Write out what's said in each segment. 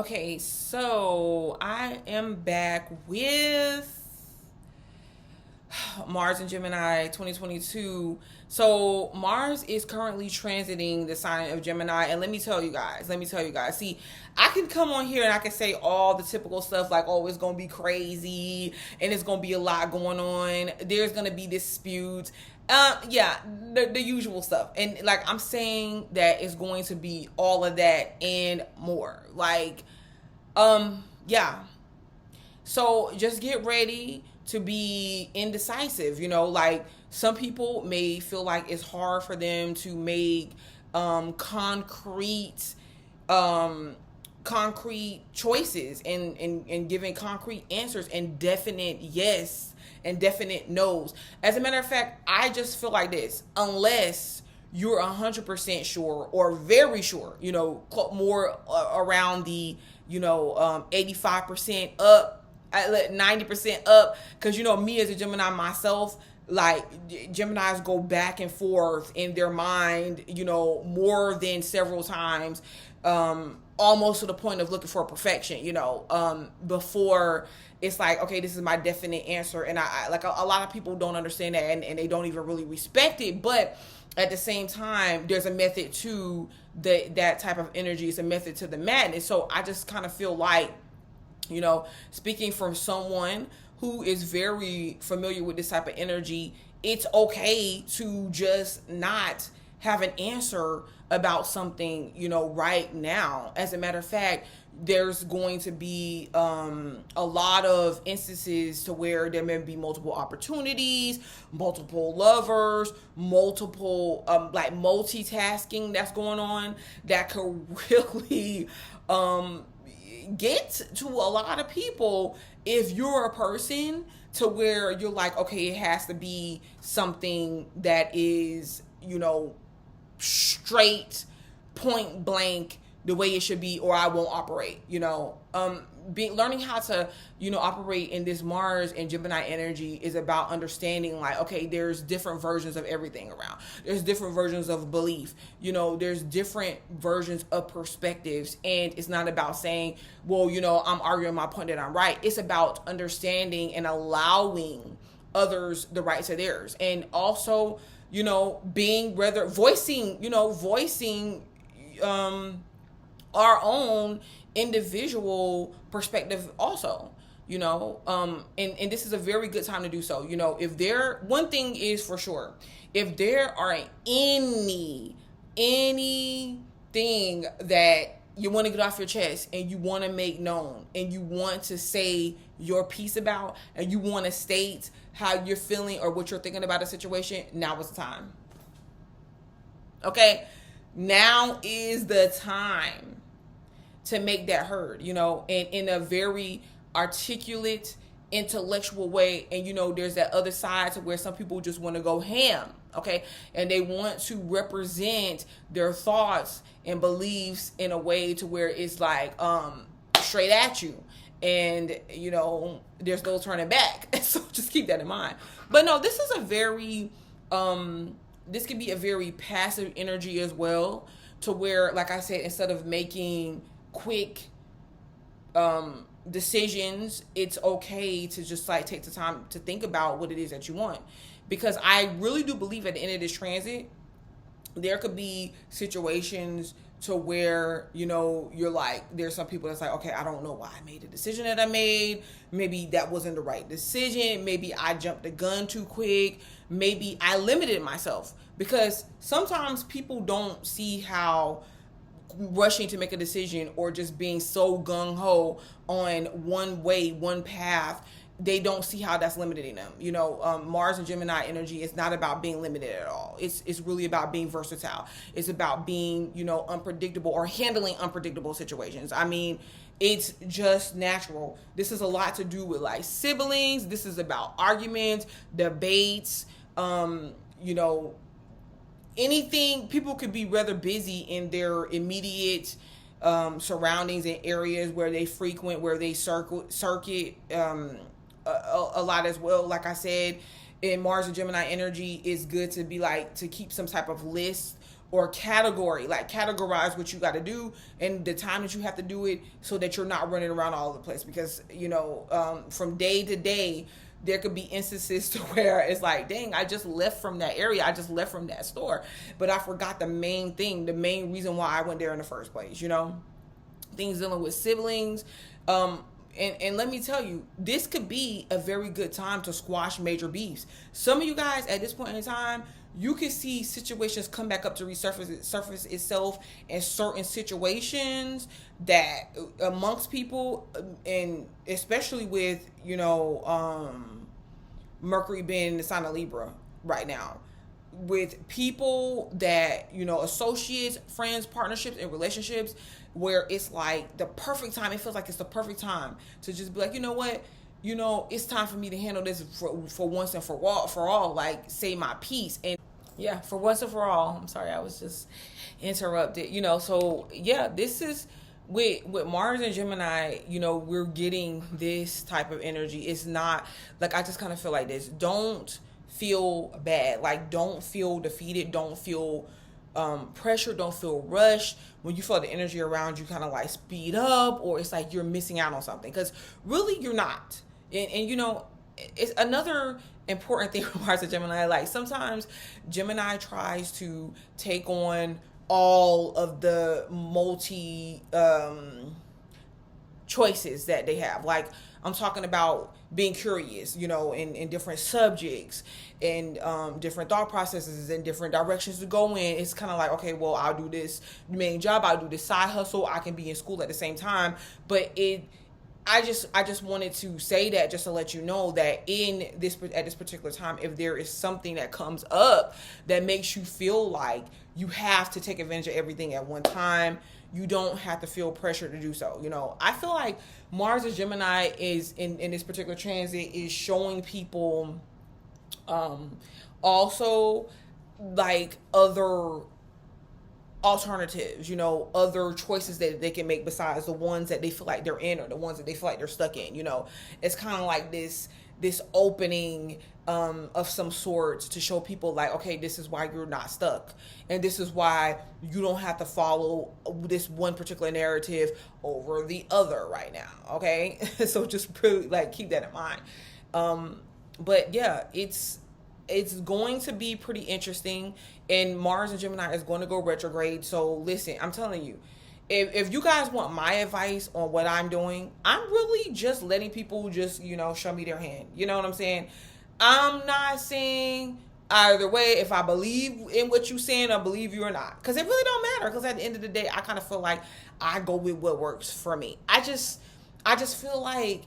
Okay, so I am back with Mars and Gemini 2022. So Mars is currently transiting the sign of Gemini, and let me tell you guys. See, I can come on here and I can say all the typical stuff like, oh, it's gonna be crazy and it's gonna be a lot going on. There's gonna be disputes. Yeah, the usual stuff. And like I'm saying that it's going to be all of that and more. Yeah. So just get ready to be indecisive. Like some people may feel like it's hard for them to make concrete concrete choices and giving concrete answers and definite yes and definite no's. As a matter of fact, I just feel like this: unless you're 100% sure or very sure, more around the 85% up, I let 90% up, because me as a Gemini myself, like Geminis go back and forth in their mind, more than several times, almost to the point of looking for perfection, before it's like, okay, this is my definite answer. And I like a lot of people don't understand that, and they don't even really respect it. But at the same time, there's a method to that type of energy. It's a method to the madness. So I just kind of feel like, speaking from someone who is very familiar with this type of energy, it's okay to just not have an answer about something, right now. As a matter of fact, there's going to be a lot of instances to where there may be multiple opportunities, multiple lovers, multiple like multitasking that's going on that could really get to a lot of people if you're a person to where you're like, okay, it has to be something that is, straight, point blank, the way it should be, or I won't operate. Learning how to operate in this Mars and Gemini energy is about understanding, like, okay, there's different versions of everything around. There's different versions of belief. There's different versions of perspectives, and it's not about saying, well, I'm arguing my point that I'm right. It's about understanding and allowing others the right to theirs, and also being rather voicing our own individual perspective also, and this is a very good time to do so. One thing is for sure, if there are anything that you want to get off your chest and you want to make known and you want to say your piece about, and you want to state how you're feeling or what you're thinking about a situation, now is the time. Okay? Now is the time to make that heard, and in a very articulate, intellectual way. And there's that other side to where some people just want to go ham, okay, and they want to represent their thoughts and beliefs in a way to where it's like straight at you, and there's no turning back. So just keep that in mind. But no, this is a very this can be a very passive energy as well, to where, like I said, instead of making quick decisions, it's okay to just like take the time to think about what it is that you want. Because I really do believe at the end of this transit, there could be situations to where, you're like, there's some people that's like, okay, I don't know why I made the decision that I made. Maybe that wasn't the right decision. Maybe I jumped the gun too quick. Maybe I limited myself. Because sometimes people don't see how rushing to make a decision or just being so gung-ho on one way, one path, they don't see how that's limiting them. Mars and Gemini energy is not about being limited at all. It's really about being versatile. It's about being, unpredictable or handling unpredictable situations. I mean, it's just natural. This is a lot to do with like siblings. This is about arguments, debates, anything. People could be rather busy in their immediate surroundings and areas where they frequent, where they circuit a lot as well. Like I said, in Mars and Gemini energy, is good to be like to keep some type of list or category, like categorize what you got to do and the time that you have to do it, so that you're not running around all over the place. Because from day to day, there could be instances to where it's like, dang, I just left from that area, I just left from that store, but I forgot the main thing, the main reason why I went there in the first place. Things dealing with siblings. And let me tell you, this could be a very good time to squash major beefs. Some of you guys at this point in time, you can see situations come back up to surface itself in certain situations that amongst people, and especially with, Mercury being in the sign of Libra right now, with people that, associates, friends, partnerships, and relationships, where it's like the perfect time. It feels like it's the perfect time to just be like, you know what? It's time for me to handle this for once and for all, like say my piece. And yeah, for once and for all. I'm sorry, I was just interrupted. So yeah, this is with Mars and Gemini, we're getting this type of energy. It's not like, I just kind of feel like this. Don't feel bad. Like, don't feel defeated. Don't feel pressure. Don't feel rushed. When you feel the energy around you kind of like speed up, or it's like you're missing out on something, because really you're not. And it's another important thing with Mars and Gemini. Like, sometimes Gemini tries to take on all of the multi choices that they have. Like, I'm talking about being curious, in different subjects and different thought processes and different directions to go in. It's kind of like, okay, well, I'll do this main job, I'll do this side hustle, I can be in school at the same time. But I just wanted to say that just to let you know that at this particular time, if there is something that comes up that makes you feel like you have to take advantage of everything at one time, you don't have to feel pressure to do so. I feel like Mars and Gemini is in this particular transit is showing people also like other alternatives, other choices that they can make besides the ones that they feel like they're in, or the ones that they feel like they're stuck in. It's kind of like this opening of some sorts to show people like, okay, this is why you're not stuck, and this is why you don't have to follow this one particular narrative over the other right now. Okay. So just really like keep that in mind. But yeah, it's going to be pretty interesting, and Mars and Gemini is going to go retrograde. So listen, I'm telling you, if you guys want my advice on what I'm doing, I'm really just letting people just, show me their hand. You know what I'm saying? I'm not saying either way if I believe in what you're saying or believe you or not, because it really don't matter, because at the end of the day, I kind of feel like I go with what works for me. I just feel like,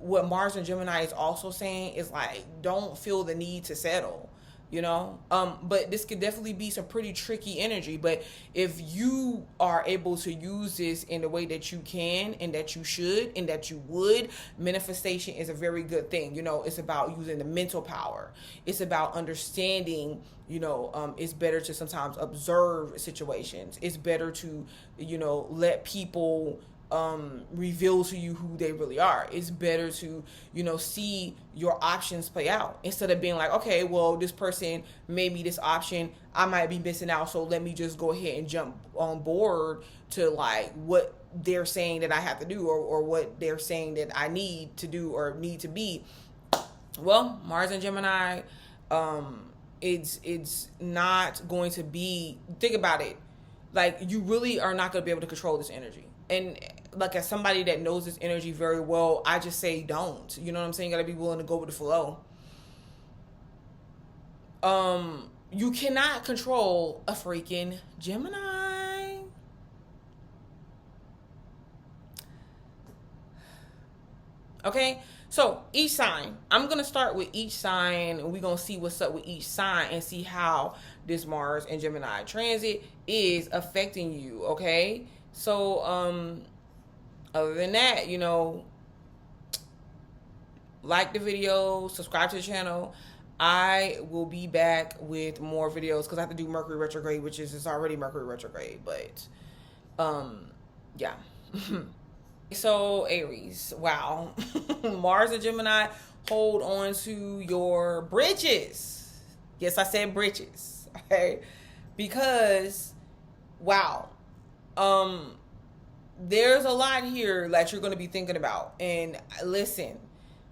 what Mars and Gemini is also saying is like, don't feel the need to settle, but this could definitely be some pretty tricky energy. But if you are able to use this in the way that you can and that you should and that you would, manifestation is a very good thing. It's about using the mental power. It's about understanding, it's better to sometimes observe situations. It's better to, let people reveal to you who they really are. It's better to, see your options play out, instead of being like, okay, well, this person made me this option, I might be missing out, so let me just go ahead and jump on board to like what they're saying that I have to do, or what they're saying that I need to do or need to be. Well, Mars and Gemini, it's not going to be, think about it, like, you really are not going to be able to control this energy. And like, as somebody that knows this energy very well, I just say don't. You know what I'm saying? You got to be willing to go with the flow. You cannot control a freaking Gemini. Okay? So, each sign. I'm going to start with each sign, and we're going to see what's up with each sign and see how this Mars and Gemini transit is affecting you, okay? So, other than that, like the video, subscribe to the channel. I will be back with more videos, because I have to do Mercury retrograde, which is, it's already Mercury retrograde, but, yeah. So, Aries, wow. Mars and Gemini, hold on to your bridges. Yes, I said bridges, okay? because, wow, there's a lot here that you're going to be thinking about. And listen,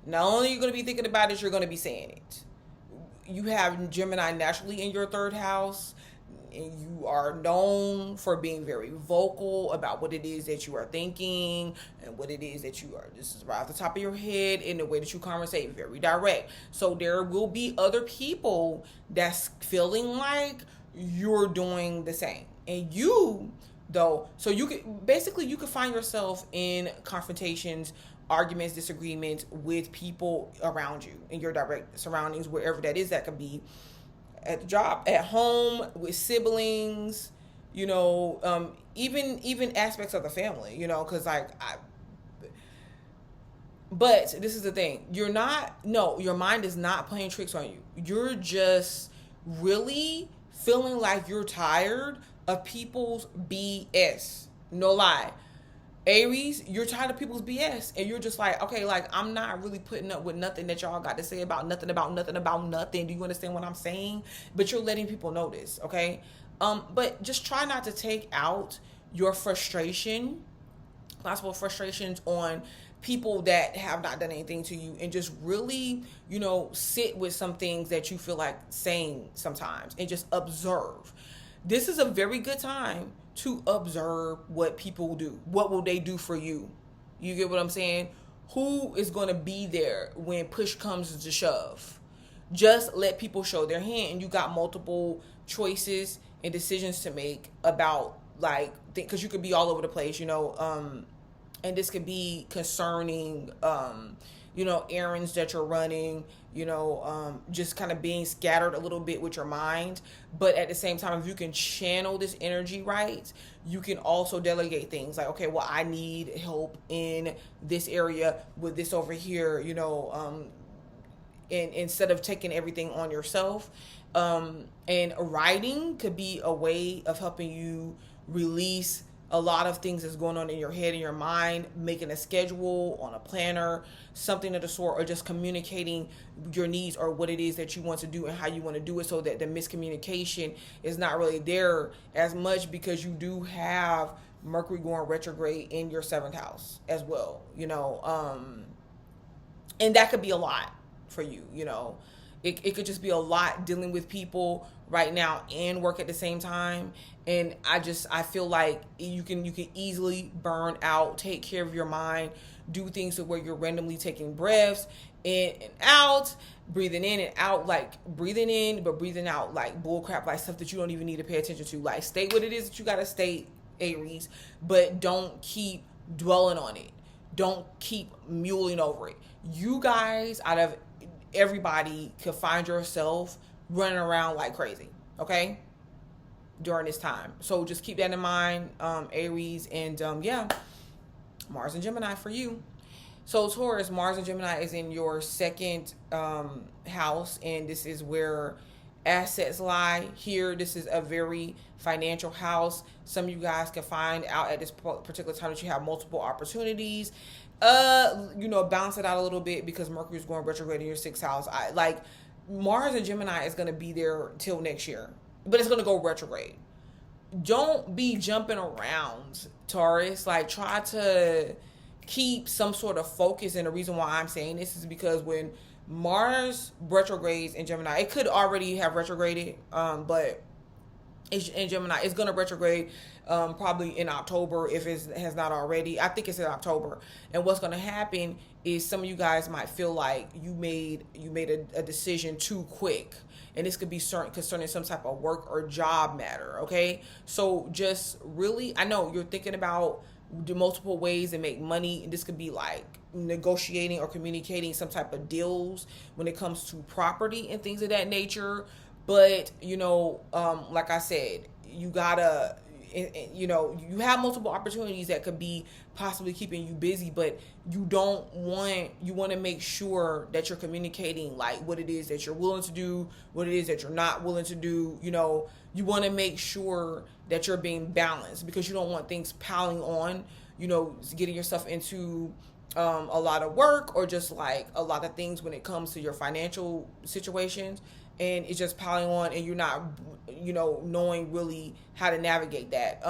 not only are you going to be thinking about it, you're going to be saying it. You have Gemini naturally in your third house, and you are known for being very vocal about what it is that you are thinking and what it is that you are. This is right off the top of your head, in the way that you conversate, very direct. So there will be other people that's feeling like you're doing the same. And you, though, so you could find yourself in confrontations, arguments, disagreements with people around you in your direct surroundings, wherever that is. That could be at the job, at home, with siblings, even aspects of the family, because but this is the thing. Your mind is not playing tricks on you. You're just really feeling like you're tired of people's BS. No lie. Aries, you're tired of people's BS, and you're just like, okay, like, I'm not really putting up with nothing that y'all got to say about nothing. Do you understand what I'm saying? But you're letting people know this, okay? But just try not to take out your possible frustrations on people that have not done anything to you, and just really, sit with some things that you feel like saying sometimes, and just observe. This is a very good time to observe what people do. What will they do for you? You get what I'm saying? Who is going to be there when push comes to shove? Just let people show their hand, and you got multiple choices and decisions to make about, like, because you could be all over the place, and this could be concerning, errands that you're running, just kind of being scattered a little bit with your mind. But at the same time, if you can channel this energy right, you can also delegate things like, okay, well, I need help in this area with this over here, and instead of taking everything on yourself. And writing could be a way of helping you release a lot of things that's going on in your head and your mind, making a schedule on a planner, something of the sort, or just communicating your needs or what it is that you want to do and how you want to do it, so that the miscommunication is not really there as much, because you do have Mercury going retrograde in your 7th house as well, and that could be a lot for you, It could just be a lot dealing with people right now and work at the same time. And I feel like you can easily burn out. Take care of your mind. Do things to where you're randomly taking breaths in and out, breathing in and out, like breathing in but breathing out like bullcrap, like stuff that you don't even need to pay attention to. Like, state what it is that you gotta state, Aries, but don't keep dwelling on it. Don't keep mulling over it. You guys, out of everybody, could find yourself running around like crazy, okay, during this time. So just keep that in mind, Aries. And Mars and Gemini for you. So Taurus, Mars and Gemini is in your 2nd house, and this is where assets lie here. This is a very financial house. Some of you guys can find out at this particular time that you have multiple opportunities. Balance it out a little bit, because Mercury is going retrograde in your 6th house. Mars and Gemini is going to be there till next year, but it's going to go retrograde. Don't be jumping around, Taurus. Like, try to keep some sort of focus. And the reason why I'm saying this is because when Mars retrogrades in Gemini, it could already have retrograded, but in Gemini, it's going to retrograde probably in October, if it has not already. I think it's in October. And what's going to happen is some of you guys might feel like you made a decision too quick, and this could be concerning some type of work or job matter. Okay, so just really, I know you're thinking about the multiple ways to make money. This could be like negotiating or communicating some type of deals when it comes to property and things of that nature. But like I said, you gotta, you have multiple opportunities that could be possibly keeping you busy, but you want to make sure that you're communicating like what it is that you're willing to do, what it is that you're not willing to do. You want to make sure that you're being balanced, because you don't want things piling on, getting yourself into a lot of work, or just like a lot of things when it comes to your financial situations. and it's just piling on, and you're not, knowing really how to navigate that.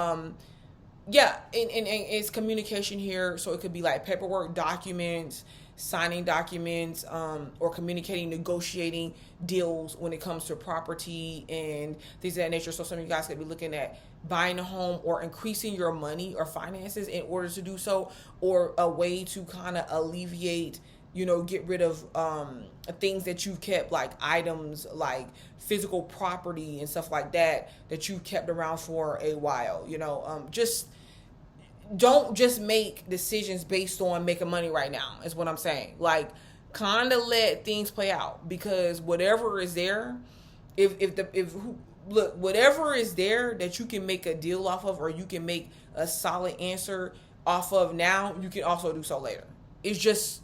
Yeah, and it's communication here, so it could be like paperwork, documents, signing documents, or communicating, negotiating deals when it comes to property and things of that nature. So some of you guys could be looking at buying a home or increasing your money or finances in order to do so, or a way to kind of alleviate, get rid of things that you've kept, like items, like physical property and stuff like that you've kept around for a while. Just don't just make decisions based on making money right now, is what I'm saying. Like, kind of let things play out, because whatever is there, whatever is there that you can make a deal off of, or you can make a solid answer off of now, you can also do so later. It's just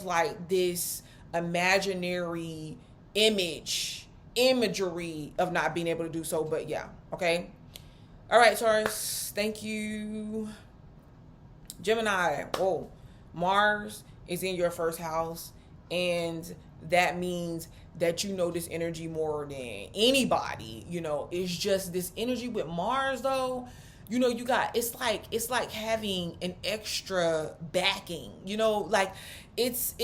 like this imaginary imagery of not being able to do so. But yeah, okay. All right, Taurus, thank you. Gemini, Mars is in your first house, and that means that this energy more than anybody. It's just this energy with Mars, though. You got, it's like having an extra backing. Like it's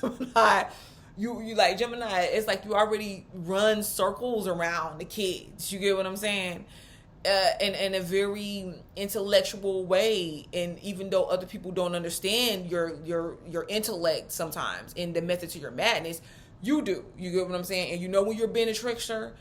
Gemini. You like Gemini. It's like you already run circles around the kids. You get what I'm saying? In a very intellectual way, and even though other people don't understand your intellect sometimes and the method to your madness, you do. You get what I'm saying? And when you're being a trickster,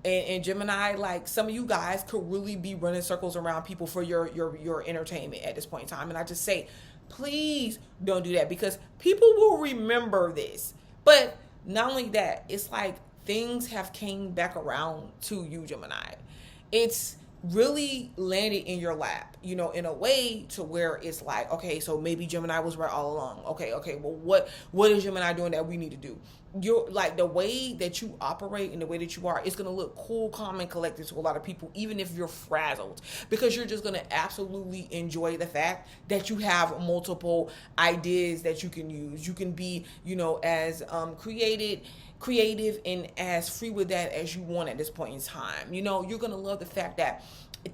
and Gemini, like, some of you guys could really be running circles around people for your entertainment at this point in time. And I just say, please don't do that, because people will remember this. But not only that, it's like things have came back around to you, Gemini. It's really landed in your lap, in a way to where it's like, okay, so maybe Gemini was right all along. Okay, well, what is Gemini doing that we need to do? You're like, the way that you operate and the way that you are, it's going to look cool, calm, and collected to a lot of people, even if you're frazzled, because you're just going to absolutely enjoy the fact that you have multiple ideas that you can use. You can be, as creative and as free with that as you want at this point in time. You're going to love the fact that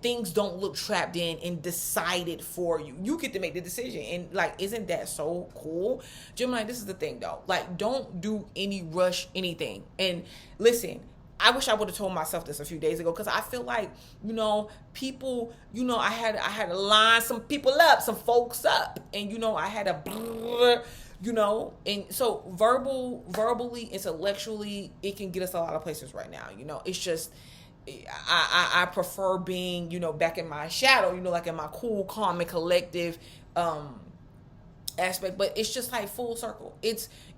things don't look trapped in and decided for you. You get to make the decision. And like, isn't that so cool? Gemini, this is the thing though. Like, don't do any rush anything. And listen, I wish I would have told myself this a few days ago, because I feel like, people, I had to line some people up, some folks up, and I had to and so verbally, intellectually, it can get us a lot of places right now. It's just, I prefer being, back in my shadow, like in my cool, calm, and collective aspect. But it's just like full circle.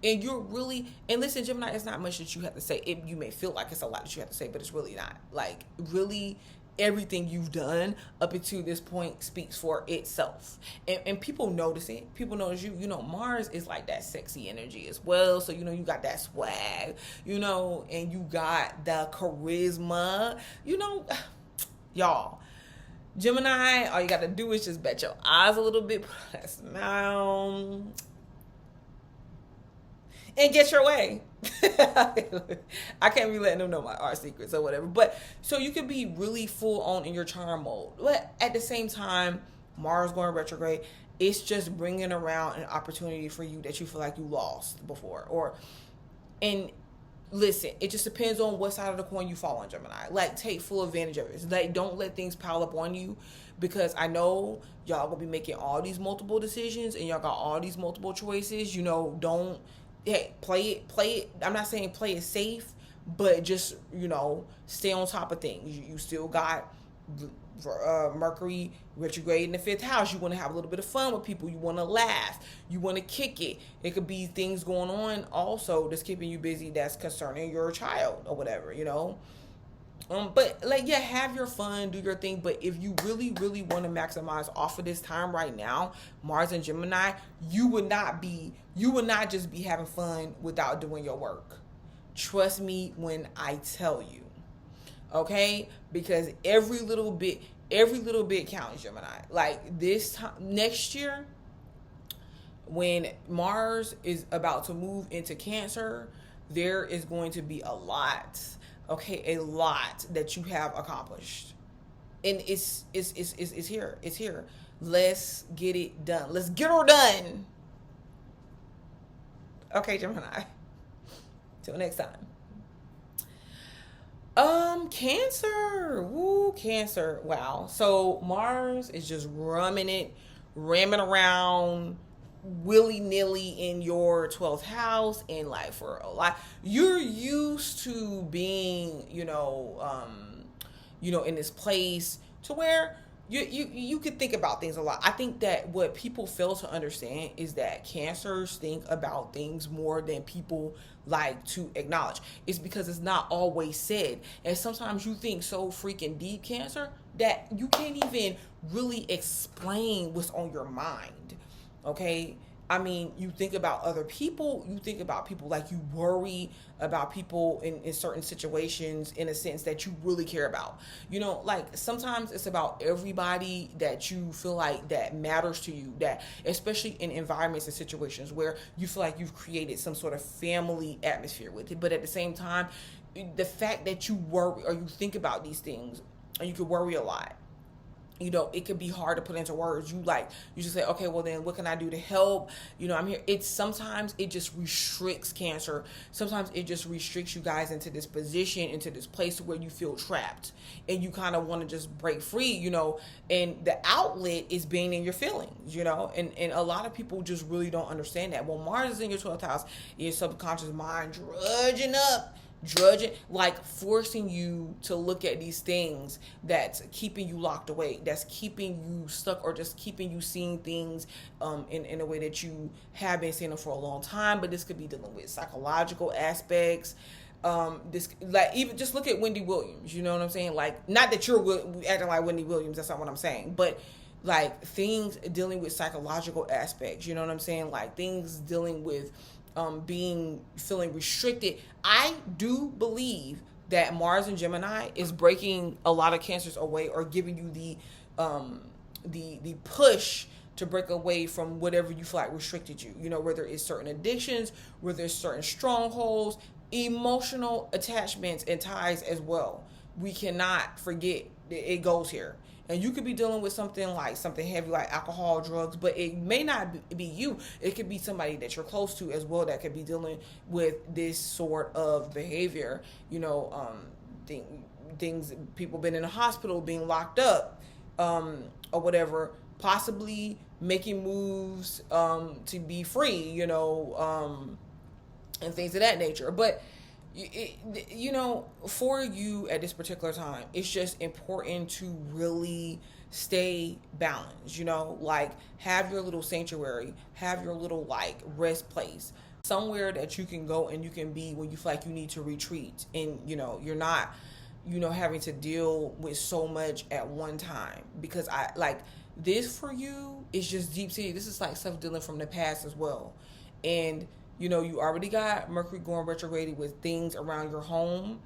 And you're really, and listen, Gemini, it's not much that you have to say. You may feel like it's a lot that you have to say, but it's really not. Like, really, everything you've done up until this point speaks for itself, and people notice it. People notice you. Mars is like that sexy energy as well, so you got that swag, and you got the charisma, y'all. Gemini, all you got to do is just bet your eyes a little bit, put that smile, and get your way. I can't be letting them know my art secrets or whatever. But so you can be really full on in your charm mode. But at the same time, Mars going retrograde, it's just bringing around an opportunity for you that you feel like you lost before. And listen, it just depends on what side of the coin you fall on, Gemini. Like, take full advantage of it. Like, don't let things pile up on you, because I know y'all gonna be making all these multiple decisions and y'all got all these multiple choices. Don't. Hey, play it. I'm not saying play it safe, but just, stay on top of things. You still got Mercury retrograde in the 5th house. You want to have a little bit of fun with people. You want to laugh. You want to kick it. It could be things going on also that's keeping you busy, that's concerning your child or whatever, But like, yeah, have your fun, do your thing. But if you really, really want to maximize off of this time right now, Mars and Gemini, you would not just be having fun without doing your work. Trust me when I tell you, okay? Because every little bit counts, Gemini. Like, this time next year, when Mars is about to move into Cancer, there is going to be a lot, okay, a lot that you have accomplished. And it's here. It's here. Let's get it done. Let's get her done. Okay, Gemini. Till next time. Cancer. Woo, Cancer. Wow. So Mars is just ramming around willy-nilly in your 12th house, and like for a lot, you're used to being, in this place to where you could think about things a lot. I think that what people fail to understand is that Cancers think about things more than people like to acknowledge. It's because it's not always said. And sometimes you think so freaking deep, Cancer, that you can't even really explain what's on your mind. Okay? I mean, you think about other people, like you worry about people in certain situations in a sense that you really care about. Like sometimes it's about everybody that you feel like that matters to you, that especially in environments and situations where you feel like you've created some sort of family atmosphere with it. But at the same time, the fact that you worry or you think about these things, and you could worry a lot, it could be hard to put into words. You just say, okay, well then what can I do to help? I'm here. Sometimes it just restricts Cancer. Sometimes it just restricts you guys into this position, into this place where you feel trapped and you kind of want to just break free, and the outlet is being in your feelings, and a lot of people just really don't understand that. Well, Mars is in your 12th house, your subconscious mind drudging, like forcing you to look at these things that's keeping you locked away, that's keeping you stuck, or just keeping you seeing things in a way that you have been seeing them for a long time. But this could be dealing with psychological aspects. This, like, even just look at Wendy Williams, you know what I'm saying? Like, not that you're acting like Wendy Williams, that's not what I'm saying, but like things dealing with psychological aspects, you know what I'm saying? Like things dealing with feeling restricted. I do believe that Mars and Gemini is breaking a lot of Cancers away, or giving you the push to break away from whatever you feel like restricted you. Whether it's certain addictions, whether it's certain strongholds, emotional attachments and ties as well. We cannot forget that it goes here. And you could be dealing with something heavy like alcohol, drugs, but it may not be you. It could be somebody that you're close to as well that could be dealing with this sort of behavior. Things, people been in the hospital, being locked up, or whatever, possibly making moves to be free, and things of that nature. But for you at this particular time, it's just important to really stay balanced, like have your little sanctuary, have your little like rest place, somewhere that you can go and you can be when you feel like you need to retreat, and you're not having to deal with so much at one time. Because I like this for you is just deep sea. This is like stuff dealing from the past as well. And you already got Mercury going retrograde with things around your home,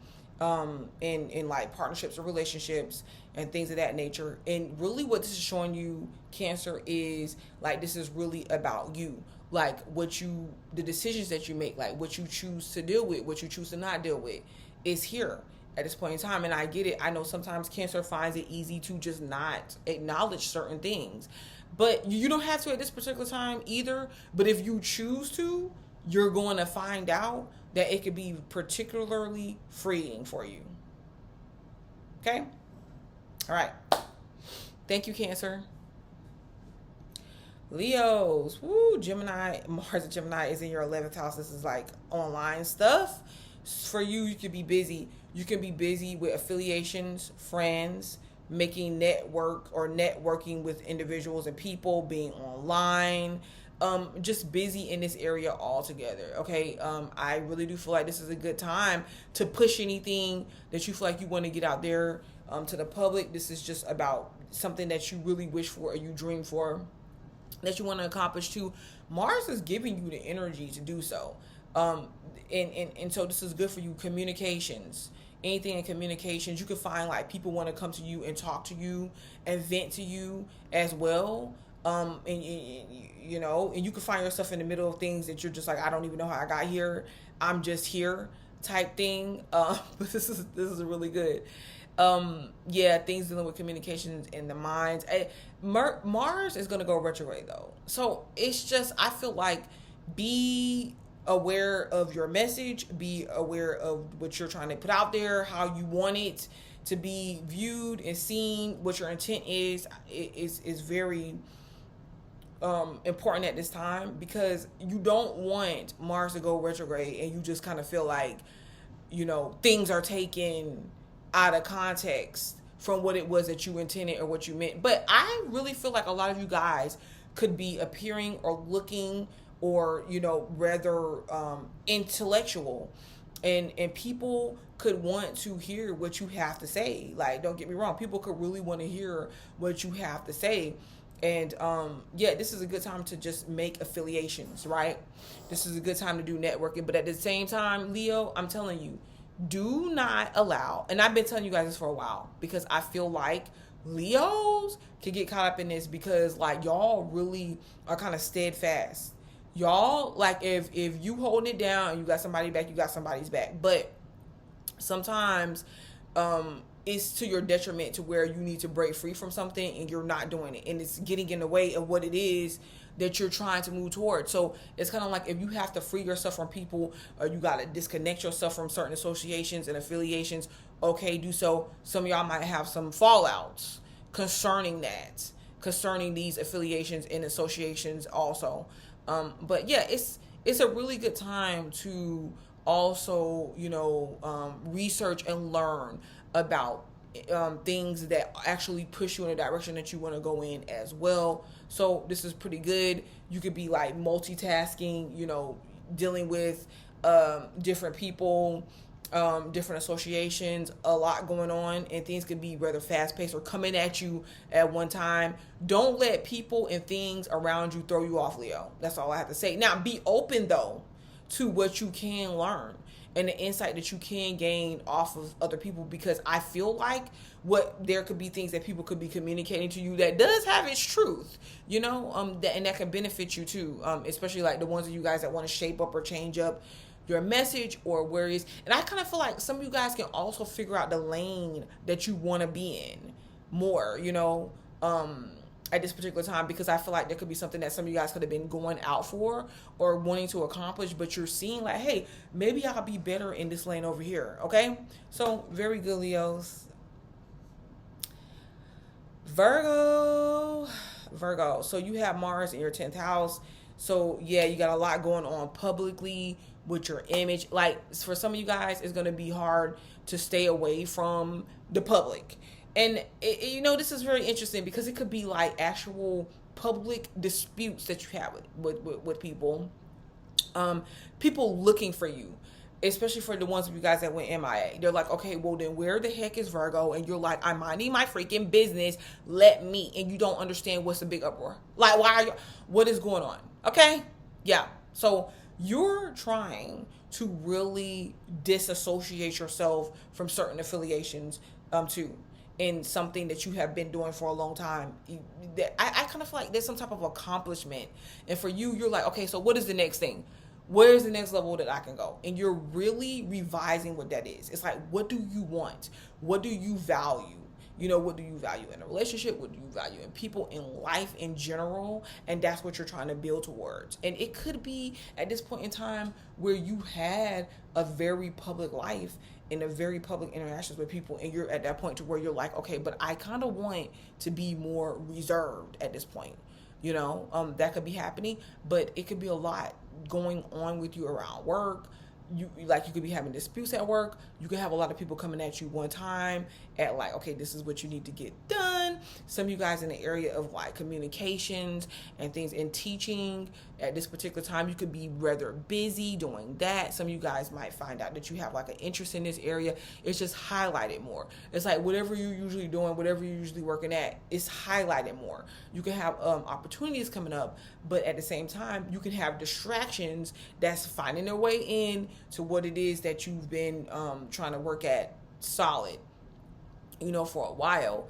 in like partnerships or relationships and things of that nature. And really what this is showing you, Cancer, is like this is really about you. Like the decisions that you make, like what you choose to deal with, what you choose to not deal with, is here at this point in time. And I get it. I know sometimes Cancer finds it easy to just not acknowledge certain things. But you don't have to at this particular time either. But if you choose to, you're going to find out that it could be particularly freeing for you. Okay? All right. Thank you, Cancer. Leos. Woo, Gemini. Mars and Gemini is in your 11th house. This is like online stuff. For you, you could be busy. You can be busy with affiliations, friends, making networking with individuals and people, being online. Just busy in this area altogether. Okay. I really do feel like this is a good time to push anything that you feel like you want to get out there to the public. This is just about something that you really wish for or you dream for, that you want to accomplish too. Mars is giving you the energy to do so. And so this is good for you. Communications, anything in communications, you can find like people want to come to you and talk to you and vent to you as well. And you know, and you can find yourself in the middle of things that you're just like, I don't even know how I got here. I'm just here type thing. But this is really good. Yeah, things dealing with communications in the minds. Mars is gonna go retrograde though, so it's just, I feel like, be aware of your message, be aware of what you're trying to put out there, how you want it to be viewed and seen, what your intent is very important at this time, because you don't want Mars to go retrograde and you just kind of feel like, you know, things are taken out of context from what it was that you intended or what you meant. But I really feel like a lot of you guys could be appearing or looking, or, you know, rather intellectual, and people could want to hear what you have to say. Like, don't get me wrong, people could really want to hear what you have to say. And yeah, this is a good time to just make affiliations, right? This is a good time to do networking. But at the same time, Leo, I'm telling you, do not allow, and I've been telling you guys this for a while, because I feel like Leos can get caught up in this, because like, y'all really are kind of steadfast. Y'all, like, if you holding it down and you got somebody back, you got somebody's back. But sometimes it's to your detriment, to where you need to break free from something and you're not doing it, and it's getting in the way of what it is that you're trying to move towards. So it's kind of like, if you have to free yourself from people, or you got to disconnect yourself from certain associations and affiliations, okay, do so. Some of y'all might have some fallouts concerning these affiliations and associations also. But yeah, it's a really good time to also, you know, research and learn about things that actually push you in a direction that you want to go in as well. So this is pretty good. You could be like multitasking, you know, dealing with different people, different associations, a lot going on, and things could be rather fast paced or coming at you at one time. Don't let people and things around you throw you off, Leo. That's all I have to say. Now, be open though to what you can learn and the insight that you can gain off of other people, because I feel like there could be things that people could be communicating to you that does have its truth, you know, and that can benefit you too, especially like the ones of you guys that want to shape up or change up your message or where it is. And I kind of feel like some of you guys can also figure out the lane that you want to be in more, you know, at this particular time, because I feel like there could be something that some of you guys could have been going out for or wanting to accomplish, but you're seeing like, hey, maybe I'll be better in this lane over here. Okay, so very good, Leos. Virgo, so you have Mars in your 10th house. So yeah, you got a lot going on publicly with your image. Like, for some of you guys, it's going to be hard to stay away from the public. And, you know, this is very interesting, because it could be like actual public disputes that you have with people. People looking for you, especially for the ones of you guys that went MIA. They're like, okay, well then where the heck is Virgo? And you're like, I'm minding my freaking business. Let me. And you don't understand what's the big uproar. Like, what is going on? Okay? Yeah. So you're trying to really disassociate yourself from certain affiliations too, in something that you have been doing for a long time. I kind of feel like there's some type of accomplishment. And for you, you're like, okay, so what is the next thing? Where's the next level that I can go? And you're really revising what that is. It's like, what do you want? What do you value? You know, what do you value in a relationship? What do you value in people, in life in general? And that's what you're trying to build towards. And it could be at this point in time where you had a very public life and a very public interactions with people, and you're at that point to where you're like, okay, but I kind of want to be more reserved at this point. You know, that could be happening, but it could be a lot going on with you around work. You could be having disputes at work. You could have a lot of people coming at you one time at like, okay, this is what you need to get done. Some of you guys in the area of like communications and things in teaching at this particular time, you could be rather busy doing that. Some of you guys might find out that you have like an interest in this area. It's just highlighted more. It's like whatever you're usually doing, whatever you're usually working at, it's highlighted more. You can have opportunities coming up, but at the same time, you can have distractions that's finding their way in to what it is that you've been trying to work at solid, you know, for a while.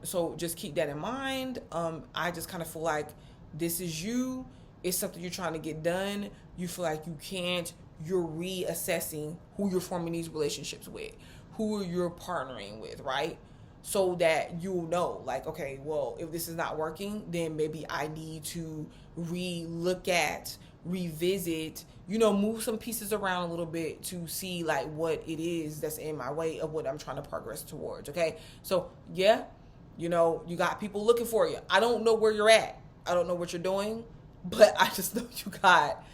So just keep that in mind. I just kind of feel like this is you. It's something you're trying to get done. You feel like you can't. You're reassessing who you're forming these relationships with, who you're partnering with, right? So that you'll know, like, okay, well, if this is not working, then maybe I need to re-look at, revisit, move some pieces around a little bit to see like what it is that's in my way of what I'm trying to progress towards. Okay. So yeah, you got people looking for you. I don't know where you're at. I don't know what you're doing, but I just know you got,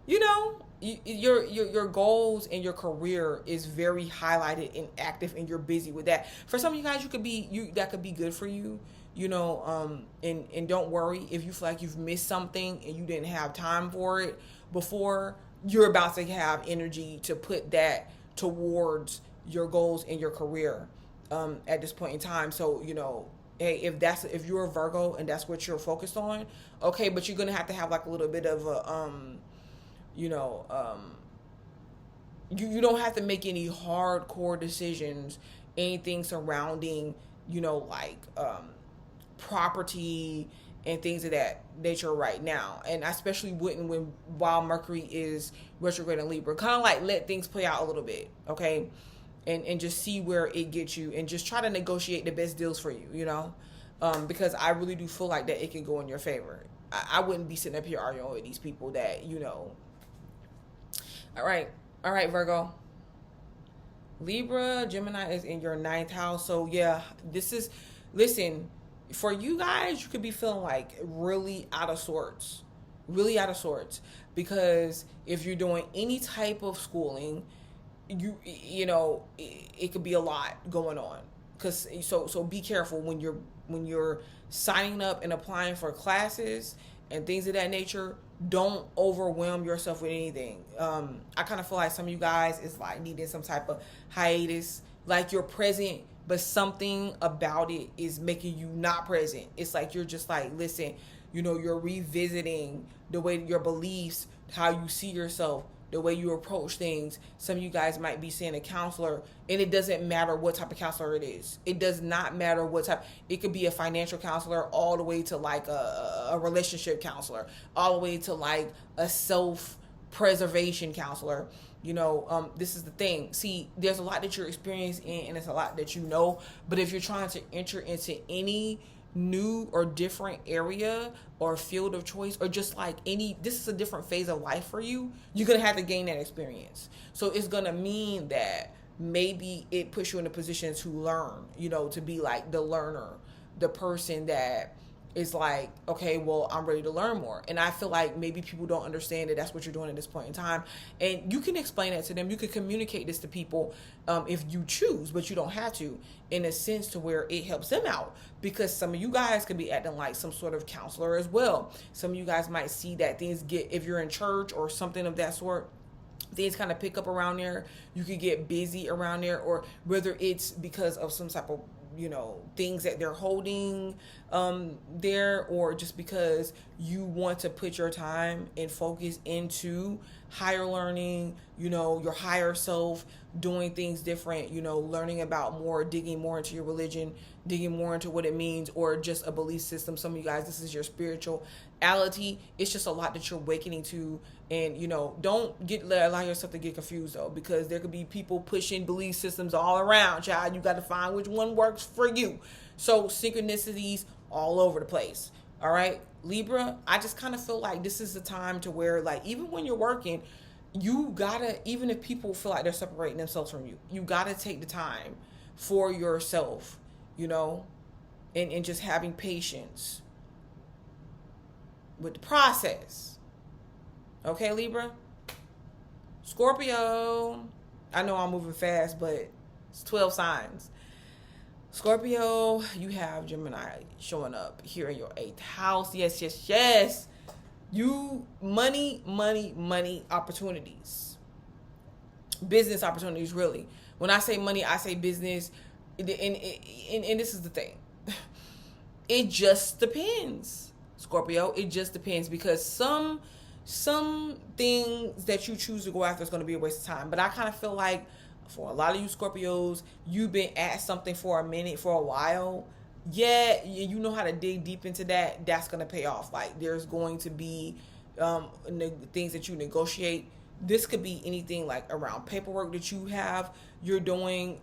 your goals and your career is very highlighted and active, and you're busy with that. For some of you guys, that could be good for you, and don't worry if you feel like you've missed something and you didn't have time for it before. You're about to have energy to put that towards your goals and your career at this point in time. So hey, if you're a Virgo and that's what you're focused on, okay, but you're gonna have to have like a little bit of a you don't have to make any hardcore decisions, anything surrounding like property and things of that nature right now. And I especially wouldn't while Mercury is retrograde in Libra. Kind of like let things play out a little bit, okay? And just see where it gets you, and just try to negotiate the best deals for you, because I really do feel like that it can go in your favor. I wouldn't be sitting up here arguing with these people that, All right, Virgo. Libra, Gemini is in your 9th house. So yeah, listen, for you guys, you could be feeling like really out of sorts, because if you're doing any type of schooling, it could be a lot going on. So be careful when you're signing up and applying for classes and things of that nature. Don't overwhelm yourself with anything. I kind of feel like some of you guys is like needing some type of hiatus, like you're present, but something about it is making you not present. It's like you're just like, listen, you're revisiting the way your beliefs, how you see yourself, the way you approach things. Some of you guys might be seeing a counselor, and it doesn't matter what type of counselor it is. It does not matter what type. It could be a financial counselor all the way to like a relationship counselor, all the way to like a self-preservation counselor. This is the thing. See, there's a lot that you're experiencing and it's a lot that but if you're trying to enter into any new or different area or field of choice, or just like this is a different phase of life for you, you're gonna have to gain that experience. So it's gonna mean that maybe it puts you in a position to learn, to be like the learner, the person that is like, okay, well, I'm ready to learn more. And I feel like maybe people don't understand that that's what you're doing at this point in time. And you can explain that to them. You can communicate this to people if you choose, but you don't have to, in a sense to where it helps them out. Because some of you guys could be acting like some sort of counselor as well. Some of you guys might see that things if you're in church or something of that sort, things kind of pick up around there. You could get busy around there, or whether it's because of some type of things that they're holding there, or just because you want to put your time and focus into higher learning, your higher self, doing things different, learning about more, digging more into your religion, digging more into what it means, or just a belief system. Some of you guys, this is your spirituality. It's just a lot that you're awakening to. And don't allow yourself to get confused though, because there could be people pushing belief systems all around, child. You got to find which one works for you. So synchronicities all over the place. All right, Libra, I just kind of feel like this is the time to where, like, even when you're working, you gotta, even if people feel like they're separating themselves from you, you gotta take the time for yourself, and just having patience with the process. Okay, Libra? Scorpio. I know I'm moving fast, but it's 12 signs. Scorpio, you have Gemini showing up here in your 8th house. Yes. You, money opportunities. Business opportunities, really. When I say money, I say business. And this is the thing. It just depends, Scorpio. It just depends, because some things that you choose to go after is going to be a waste of time. But I kind of feel like for a lot of you Scorpios, you've been at something for a minute, for a while, yeah, you know how to dig deep into that, that's going to pay off. Like there's going to be things that you negotiate. This could be anything like around paperwork that you're doing,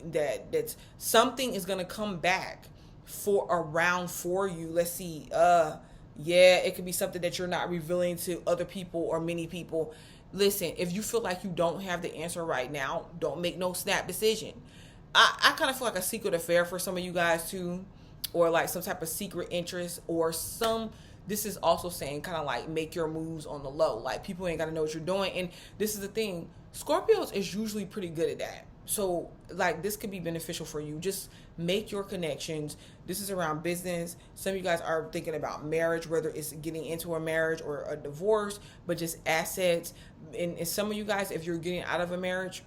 that's something is going to come back for you. Let's see. Yeah, it could be something that you're not revealing to other people or many people. Listen, if you feel like you don't have the answer right now, don't make no snap decision. I kind of feel like a secret affair for some of you guys too, or like some type of secret interest, or this is also saying kind of like make your moves on the low. Like people ain't got to know what you're doing. And this is the thing, Scorpios is usually pretty good at that. So like this could be beneficial for you. Just make your connections. This is around business. Some of you guys are thinking about marriage, whether it's getting into a marriage or a divorce, but just assets. And some of you guys, if you're getting out of a marriage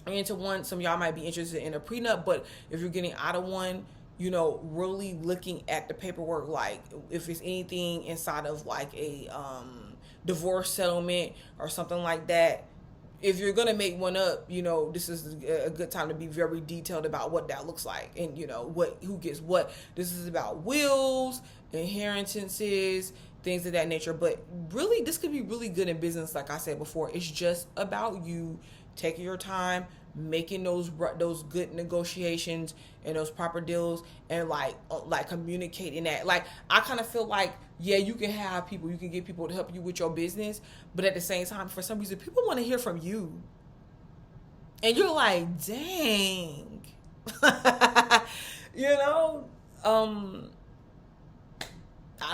into one, some of y'all might be interested in a prenup, but if you're getting out of one, really looking at the paperwork, like if it's anything inside of like a divorce settlement or something like that. If you're going to make one up, this is a good time to be very detailed about what that looks like and, who gets what. This is about wills, inheritances, things of that nature. But really, this could be really good in business. Like I said before, it's just about you taking your time, making those good negotiations and those proper deals, and like communicating that. Like I kind of feel like, yeah, you can get people to help you with your business, but at the same time, for some reason, people want to hear from you, and you're like, dang, I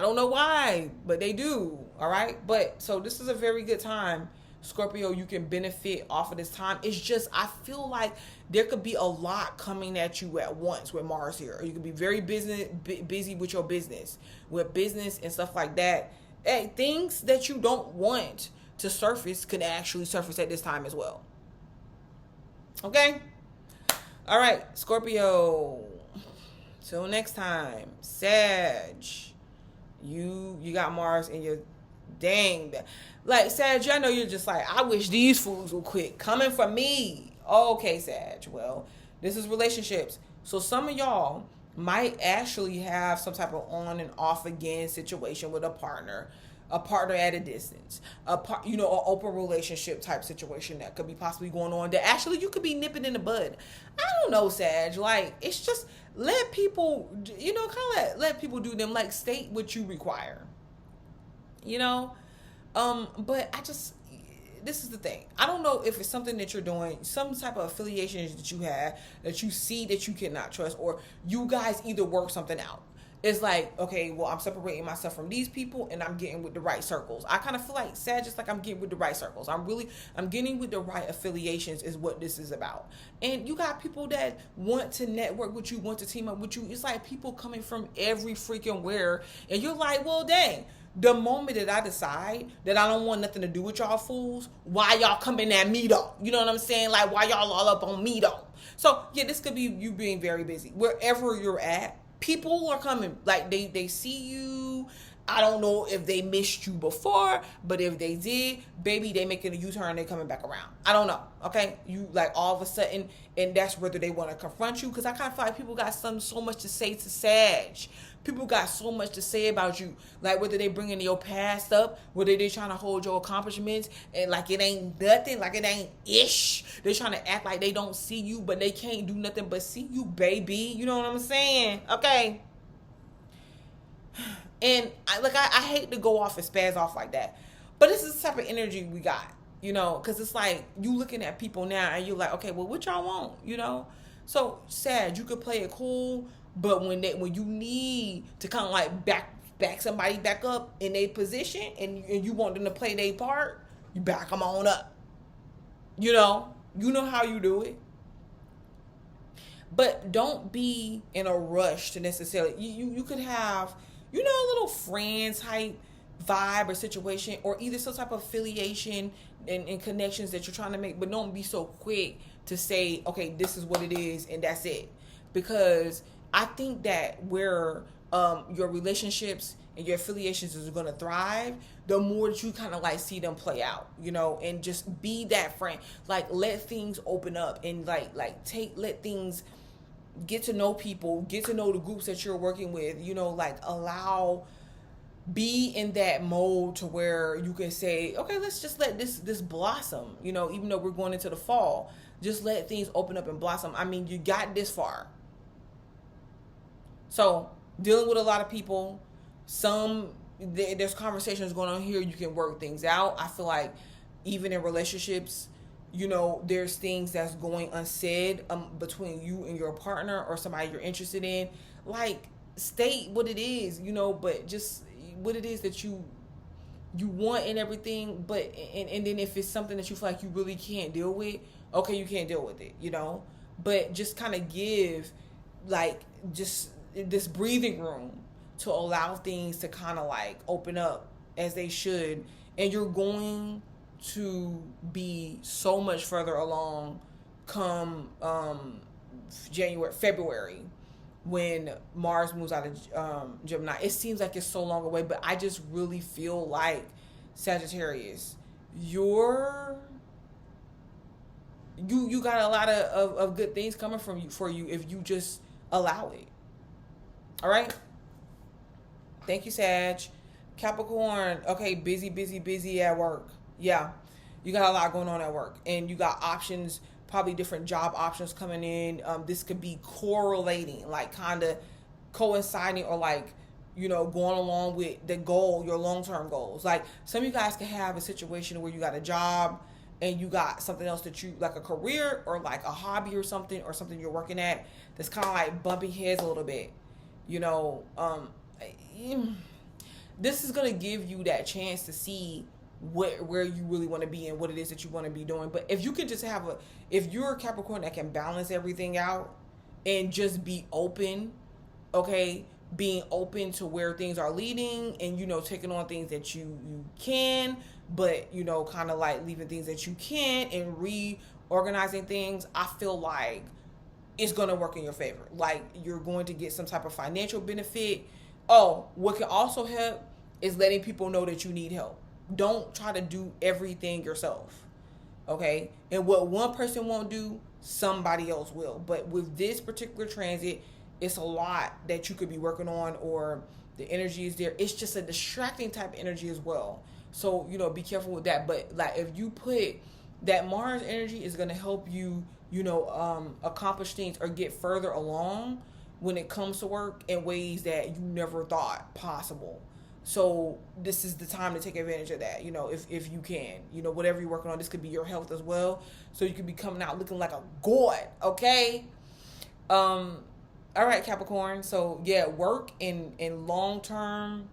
don't know why, but they do. All right, but so this is a very good time, Scorpio. You can benefit off of this time. It's just, I feel like there could be a lot coming at you at once with Mars here. Or you could be very busy with your business, and stuff like that. Hey, things that you don't want to surface can actually surface at this time as well. Okay? All right, Scorpio. Till next time, Sag. You got Mars in your dang. Like, Sag, I know you're just like, I wish these fools would quit coming for me. Okay, Sag. Well, this is relationships. So some of y'all might actually have some type of on and off again situation with a partner at a distance, an open relationship type situation that could be possibly going on that actually you could be nipping in the bud. I don't know, Sag. Like, it's just let people, let people do them. Like, state what you require. But this is the thing. I don't know if it's something that you're doing, some type of affiliations that you have that you see that you cannot trust, or you guys either work something out. It's like, okay, well, I'm separating myself from these people and I'm getting with the right circles. I kind of feel like, Sag, just like I'm getting with the right circles. I'm getting with the right affiliations is what this is about. And you got people that want to network with you, want to team up with you. It's like people coming from every freaking where. And you're like, well, dang. The moment that I decide that I don't want nothing to do with y'all fools, why y'all coming at me though? You know what I'm saying? Like, why y'all all up on me though? So, yeah, this could be you being very busy. Wherever you're at, people are coming. Like, they see you. I don't know if they missed you before, but if they did, baby, they making a U-turn, they coming back around. I don't know, okay? You, like, all of a sudden, and that's whether they want to confront you, because I kind of feel like people got so much to say to Sag. People got so much to say about you, like whether they bringing your past up, whether they trying to hold your accomplishments, and like it ain't nothing, like it ain't ish. They trying to act like they don't see you, but they can't do nothing but see you, baby. You know what I'm saying? Okay. And I hate to go off and spaz off like that, but this is the type of energy we got, because it's like you looking at people now and you're like, okay, well, what y'all want, So, Sag, you could play it cool, but when you need to kind of like back somebody back up in their position and you want them to play their part, you back them on up. You know how you do it. But don't be in a rush to necessarily, you could have, a little friend type vibe or situation, or either some type of affiliation and connections that you're trying to make, but don't be so quick to say, okay, this is what it is and that's it. Because I think that where your relationships and your affiliations is going to thrive, the more that you kind of like see them play out, and just be that friend. Like, let things open up and let things get to know people, get to know the groups that you're working with, you know, like be in that mode to where you can say, okay, let's just let this blossom, you know, even though we're going into the fall, just let things open up and blossom. I mean, you got this far. So dealing with a lot of people, there's conversations going on here, you can work things out. I feel like even in relationships, you know, there's things that's going unsaid between you and your partner or somebody you're interested in. Like, state what it is, you know, but just what it is that you want and everything. But and then if it's something that you feel like you really can't deal with, okay, you can't deal with it, you know. But just kind of give, like, just this breathing room to allow things to kind of like open up as they should, and you're going to be so much further along come February, when Mars moves out of Gemini. It seems like it's so long away, but I just really feel like, Sagittarius, you got a lot of good things coming for you if you just allow it. All right? Thank you, Sag. Capricorn, okay, busy at work. Yeah, you got a lot going on at work, and you got options, probably different job options coming in. This could be correlating, like kind of coinciding, or like, you know, going along with the goal, your long-term goals. Like, some of you guys can have a situation where you got a job and you got something else that you, like a career or like a hobby or something you're working at that's kind of like bumping heads a little bit, you know. This is going to give you that chance to see where you really want to be and what it is that you want to be doing. But if you can just if you're a Capricorn that can balance everything out and just be open, okay, being open to where things are leading, and, you know, taking on things that you can, but, you know, kind of like leaving things that you can't and reorganizing things, I feel like it's going to work in your favor. Like, you're going to get some type of financial benefit. Oh, what can also help is letting people know that you need help. Don't try to do everything yourself, okay? And what one person won't do, somebody else will. But with this particular transit, it's a lot that you could be working on, or the energy is there. It's just a distracting type of energy as well. So, you know, be careful with that. But, like, if you put that Mars energy is going to help you, you know, accomplish things or get further along when it comes to work in ways that you never thought possible. So this is the time to take advantage of that, you know, if you can, you know, whatever you're working on. This could be your health as well, so you could be coming out looking like a god, okay? All right, Capricorn. So yeah, work and long-term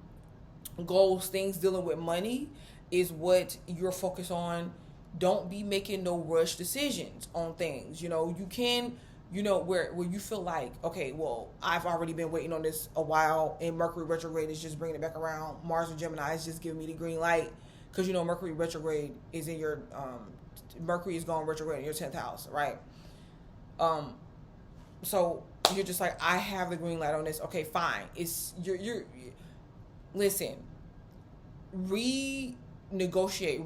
goals, things dealing with money is what you're focused on. Don't be making no rush decisions on things. You know, you can, you know, where you feel like, okay, well, I've already been waiting on this a while, and Mercury retrograde is just bringing it back around. Mars and Gemini is just giving me the green light, because, you know, Mercury retrograde is in your Mercury is going retrograde in your 10th house, right? So you're just like, I have the green light on this. Okay, fine. It's you're listen, renegotiate,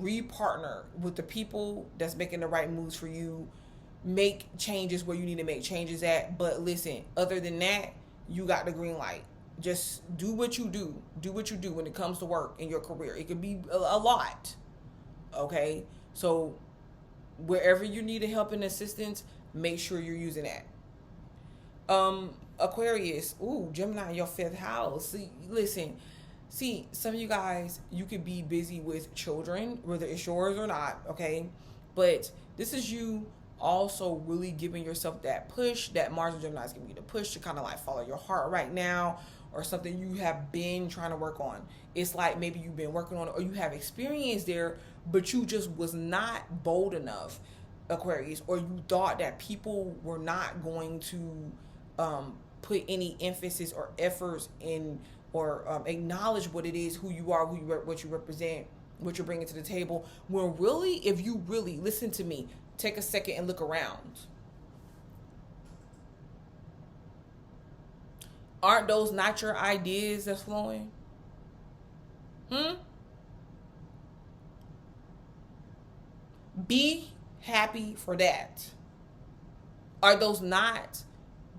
repartner with the people that's making the right moves for you. Make changes where you need to make changes at. But listen, other than that, you got the green light. Just do what you do. Do what you do when it comes to work in your career. It could be a lot. Okay? So wherever you need help and assistance, make sure you're using that. Aquarius, Gemini in your 5th house. See, some of you guys, you could be busy with children, whether it's yours or not, okay? But this is you also really giving yourself that push. That Mars and Gemini is giving you the push to kind of like follow your heart right now, or something you have been trying to work on. It's like maybe you've been working on it, or you have experience there, but you just was not bold enough, Aquarius, or you thought that people were not going to put any emphasis or efforts in, or acknowledge what it is, who you are, what you represent, what you're bringing to the table. When really, if you really listen to me, take a second and look around. Aren't those not your ideas that's flowing? Be happy for that. Are those not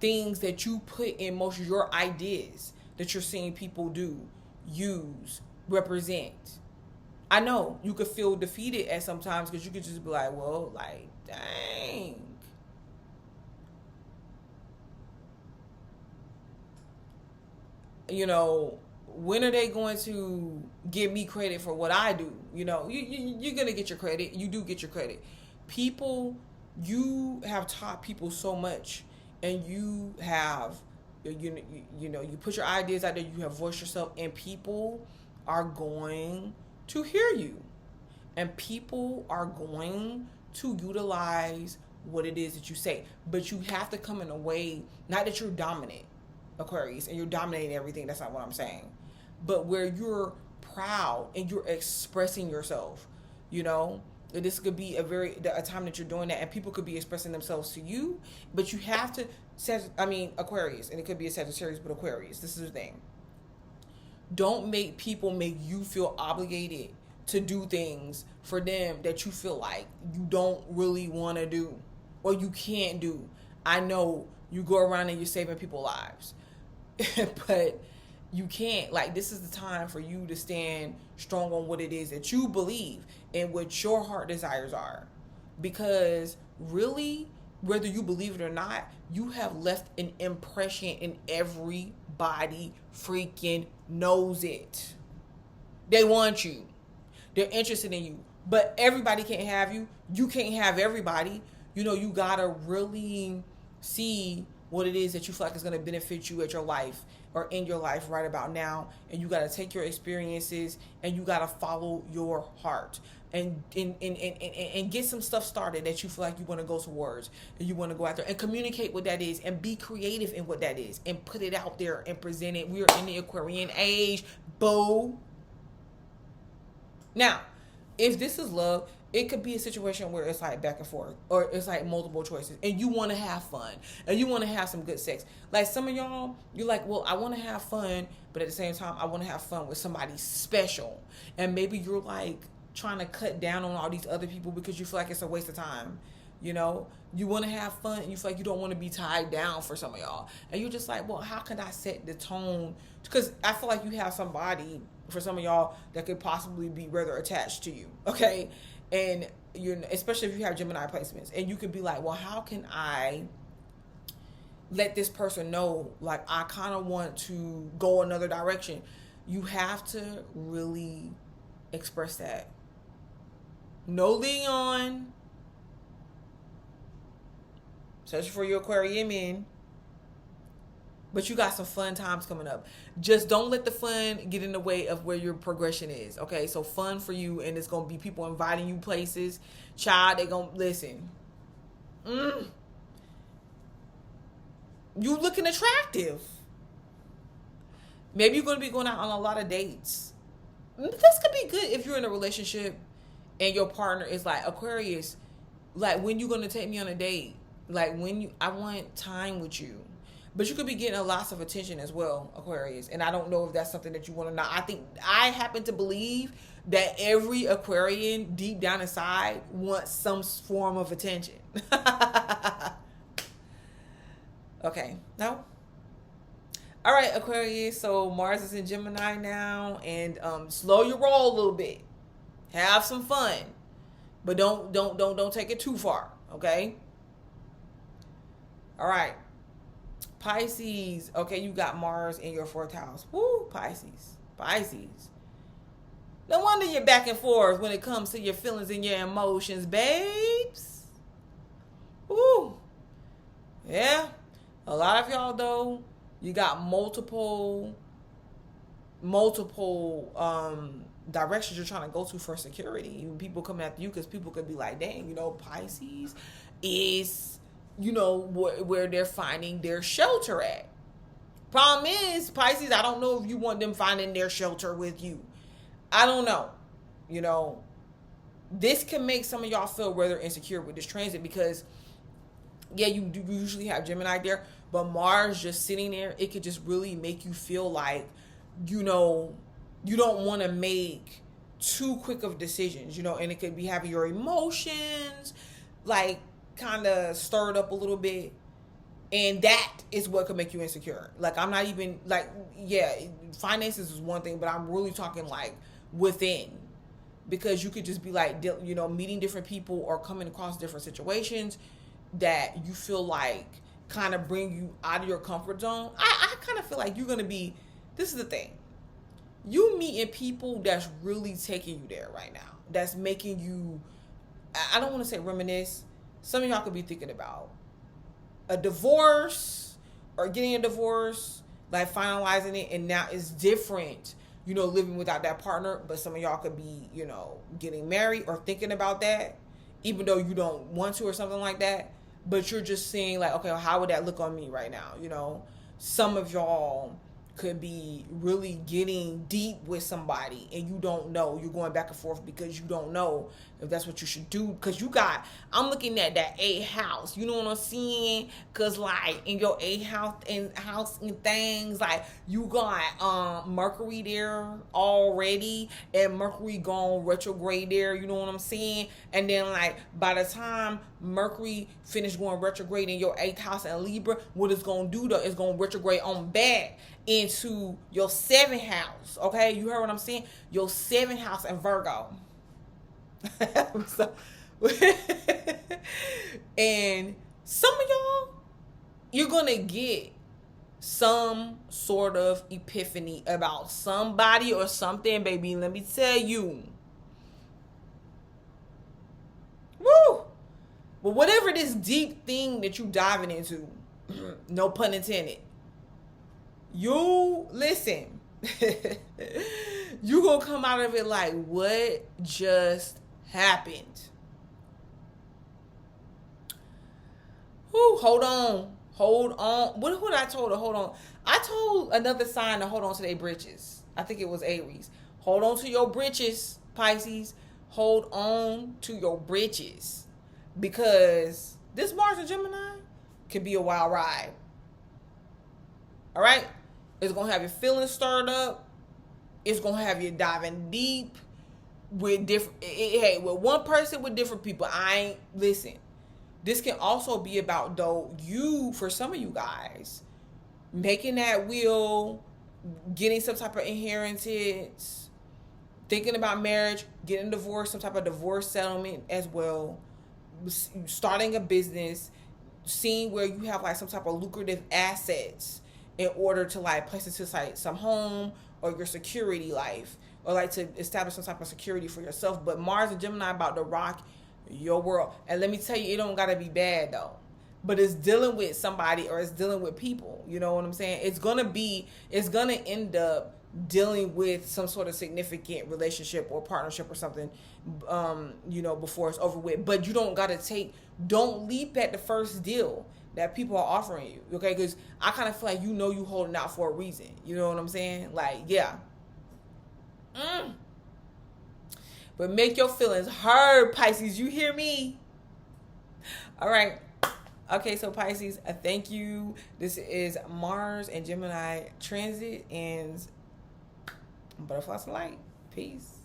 things that you put in motion, your ideas that you're seeing people do, use, represent. I know you could feel defeated at sometimes because you could just be like, well, like, dang. You know, when are they going to give me credit for what I do? You know, you're going to get your credit. You do get your credit. People, you have taught people so much, and you have, you know, you put your ideas out there, you have voiced yourself, and people are going to hear you. And people are going to utilize what it is that you say. But you have to come in a way, not that you're dominant, Aquarius, and you're dominating everything. That's not what I'm saying. But where you're proud and you're expressing yourself, you know. This could be a time that you're doing that, and people could be expressing themselves to you. But you have to, Aquarius, and it could be a Sagittarius, but Aquarius, this is the thing. Don't make people make you feel obligated to do things for them that you feel like you don't really want to do or you can't do. I know you go around and you're saving people's lives, but you can't. Like, this is the time for you to stand strong on what it is that you believe and what your heart desires are. Because really, whether you believe it or not, you have left an impression, and everybody freaking knows it. They want you. They're interested in you. But everybody can't have you. You can't have everybody. You know, you gotta really see what it is that you feel like is going to benefit you at your life or in your life right about now. And you got to take your experiences and you got to follow your heart and get some stuff started that you feel like you want to go towards and you want to go out there and communicate what that is and be creative in what that is and put it out there and present it. We are in the Aquarian age, boo. Now, if this is love, it could be a situation where it's like back and forth or it's like multiple choices and you want to have fun and you want to have some good sex. Like some of y'all, you're like, well, I want to have fun, but at the same time, I want to have fun with somebody special. And maybe you're like trying to cut down on all these other people because you feel like it's a waste of time. You know, you want to have fun and you feel like you don't want to be tied down for some of y'all. And you're just like, well, how can I set the tone? Because I feel like you have somebody for some of y'all that could possibly be rather attached to you. Okay. And you're, especially if you have Gemini placements, and you could be like, well, how can I let this person know, like, I kind of want to go another direction? You have to really express that. No Leon. Search for your Aquarian men. But you got some fun times coming up. Just don't let the fun get in the way of where your progression is. Okay, so fun for you, and it's going to be people inviting you places. Child, they going to listen. You looking attractive. Maybe you're going to be going out on a lot of dates. This could be good if you're in a relationship and your partner is like, Aquarius, like, when you going to take me on a date? Like, I want time with you. But you could be getting a lot of attention as well, Aquarius. And I don't know if that's something that you want to know. I happen to believe that every Aquarian deep down inside wants some form of attention. Okay. No? All right, Aquarius. So Mars is in Gemini now. And slow your roll a little bit. Have some fun. But don't take it too far. Okay? All right. Pisces. Okay, you got Mars in your 4th house. Woo, Pisces. No wonder you're back and forth when it comes to your feelings and your emotions, babes. Woo. Yeah. A lot of y'all, though, you got multiple directions you're trying to go to for security. Even people coming after you, because people could be like, dang, you know, Pisces is, you know, where they're finding their shelter at. Problem is, Pisces, I don't know if you want them finding their shelter with you. I don't know. You know, this can make some of y'all feel rather insecure with this transit because, yeah, you do usually have Gemini there, but Mars just sitting there, it could just really make you feel like, you know, you don't want to make too quick of decisions, you know, and it could be having your emotions, like, kind of stirred up a little bit. And that is what could make you insecure. Like, I'm not even, like, yeah, finances is one thing, but I'm really talking, like, within. Because you could just be, like, you know, meeting different people or coming across different situations that you feel like kind of bring you out of your comfort zone. I kind of feel like you're going to be, this is the thing. You meeting people that's really taking you there right now. That's making you, I don't want to say reminisce. Some of y'all could be thinking about a divorce or getting a divorce, like finalizing it, and now it's different, you know, living without that partner. But some of y'all could be, you know, getting married or thinking about that, even though you don't want to or something like that. But you're just seeing like, okay, well, how would that look on me right now? You know, some of y'all could be really getting deep with somebody and you don't know. You're going back and forth because you don't know if that's what you should do. Because you got, I'm looking at that 8th house. You know what I'm saying? Because like in your 8th house and things, like you got Mercury there already, and Mercury gone retrograde there. You know what I'm saying? And then like by the time Mercury finished going retrograde in your 8th house in Libra, what it's going to do though is going to retrograde on back into your 7th house. Okay, you heard what I'm saying? Your 7th house in Virgo. So, and some of y'all, you're gonna get some sort of epiphany about somebody or something, baby. Let me tell you. Woo! But whatever this deep thing that you diving into, no pun intended, you listen. You gonna come out of it like, what just happened? Whew, hold on. What I told her? Hold on. I told another sign to hold on to their britches. I think it was Aries. Hold on to your britches, Pisces. Hold on to your britches, because this Mars and Gemini can be a wild ride. All right, it's gonna have your feelings stirred up. It's gonna have you diving deep with different. Hey, with one person, with different people. Listen. This can also be about though you, for some of you guys, making that will, getting some type of inheritance, thinking about marriage, getting a divorce, some type of divorce settlement as well, starting a business, seeing where you have like some type of lucrative assets in order to like place into like some home or your security life, or like to establish some type of security for yourself. But Mars and Gemini about to rock your world. And let me tell you, it don't gotta be bad though, but it's dealing with somebody or it's dealing with people. You know what I'm saying? It's gonna end up dealing with some sort of significant relationship or partnership or something, you know, before it's over with. But you don't leap at the first deal that people are offering you, okay? Because I kind of feel like, you know, you holding out for a reason. You know what I'm saying? Like, yeah. But make your feelings heard, Pisces. You hear me? All right. Okay, so Pisces, thank you. This is Mars and Gemini transit and Butterflies of Light. Peace.